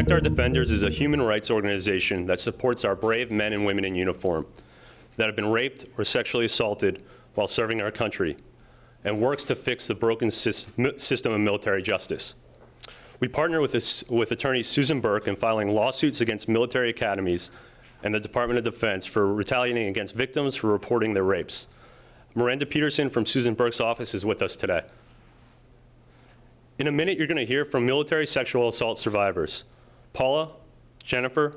Protect Our Defenders is a human rights organization that supports our brave men and women in uniform that have been raped or sexually assaulted while serving our country and works to fix the broken system of military justice. We partner with attorney Susan Burke in filing lawsuits against military academies and the Department of Defense for retaliating against victims for reporting their rapes. Miranda Peterson from Susan Burke's office is with us today. In a minute, you're going to hear from military sexual assault survivors, Paula, Jennifer,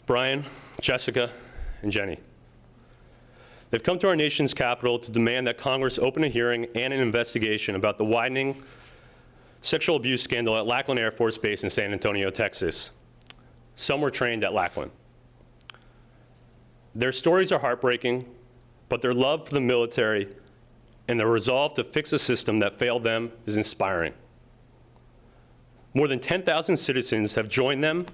Brian, Jessica, and Jenny. They've come to our nation's capital to demand that Congress open a hearing and an investigation about the widening sexual abuse scandal at Lackland Air Force Base in San Antonio, Texas. Some were trained at Lackland. Their stories are heartbreaking, but their love for the military and their resolve to fix a system that failed them is inspiring. More than 10,000 citizens have joined them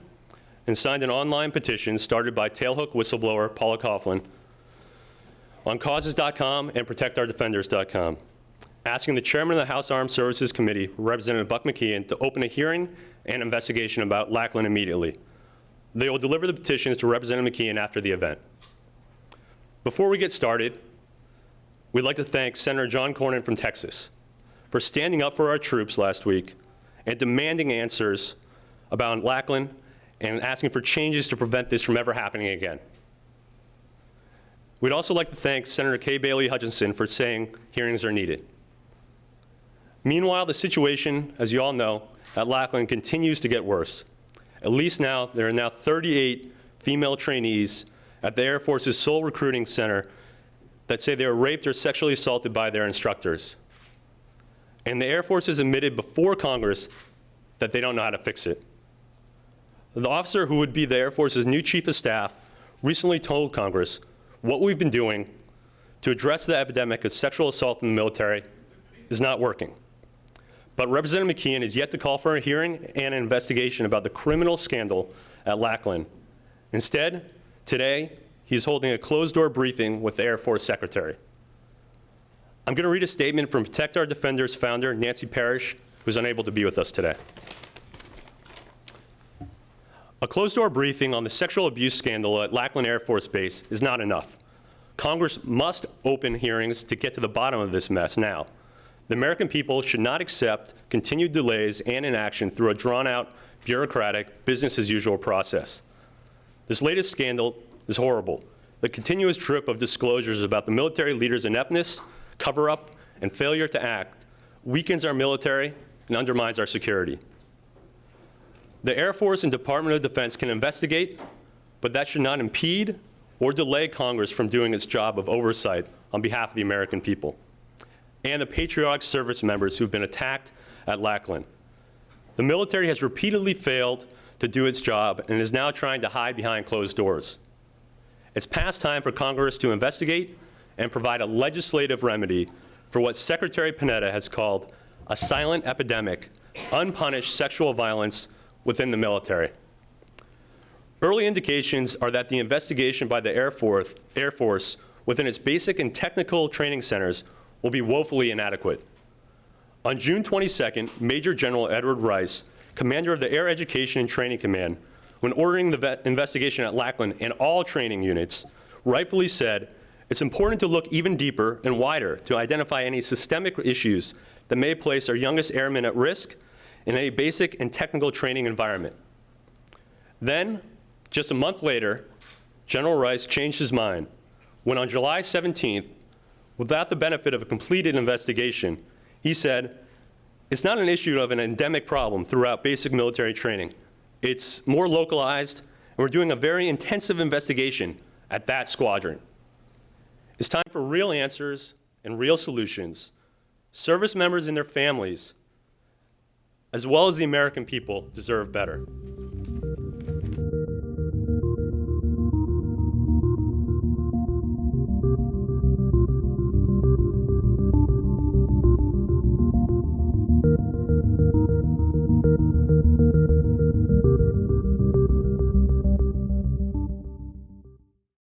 and signed an online petition started by tailhook whistleblower Paula Coughlin on causes.com and protectourdefenders.com, asking the chairman of the House Armed Services Committee, Representative Buck McKeon, to open a hearing and investigation about Lackland immediately. They will deliver the petitions to Representative McKeon after the event. Before we get started, we'd like to thank Senator John Cornyn from Texas for standing up for our troops last week and demanding answers about Lackland and asking for changes to prevent this from ever happening again. We'd also like to thank Senator Kay Bailey Hutchinson for saying hearings are needed. Meanwhile, the situation, as you all know, at Lackland continues to get worse. At least now, there are now 38 female trainees at the Air Force's sole recruiting center that say they were raped or sexually assaulted by their instructors. And the Air Force has admitted before Congress that they don't know how to fix it. The officer who would be the Air Force's new chief of staff recently told Congress what we've been doing to address the epidemic of sexual assault in the military is not working. But Representative McKeon is yet to call for a hearing and an investigation about the criminal scandal at Lackland. Instead, today, he's holding a closed-door briefing with the Air Force Secretary. I'm going to read a statement from Protect Our Defenders founder, Nancy Parrish, who's unable to be with us today. A closed-door briefing on the sexual abuse scandal at Lackland Air Force Base is not enough. Congress must open hearings to get to the bottom of this mess now. The American people should not accept continued delays and inaction through a drawn-out, bureaucratic, business-as-usual process. This latest scandal is horrible. The continuous drip of disclosures about the military leaders' ineptness, cover-up, and failure to act weakens our military and undermines our security. The Air Force and Department of Defense can investigate, but that should not impede or delay Congress from doing its job of oversight on behalf of the American people and the patriotic service members who've been attacked at Lackland. The military has repeatedly failed to do its job and is now trying to hide behind closed doors. It's past time for Congress to investigate and provide a legislative remedy for what Secretary Panetta has called a silent epidemic, unpunished sexual violence within the military. Early indications are that the investigation by the Air Force within its basic and technical training centers will be woefully inadequate. On June 22nd, Major General Edward Rice, commander of the Air Education and Training Command, when ordering the investigation at Lackland and all training units, rightfully said, it's important to look even deeper and wider to identify any systemic issues that may place our youngest airmen at risk in a basic and technical training environment. Then, just a month later, General Rice changed his mind when on July 17th, without the benefit of a completed investigation, he said, it's not an issue of an endemic problem throughout basic military training. It's more localized, and we're doing a very intensive investigation at that squadron. It's time for real answers and real solutions. Service members and their families, as well as the American people, deserve better.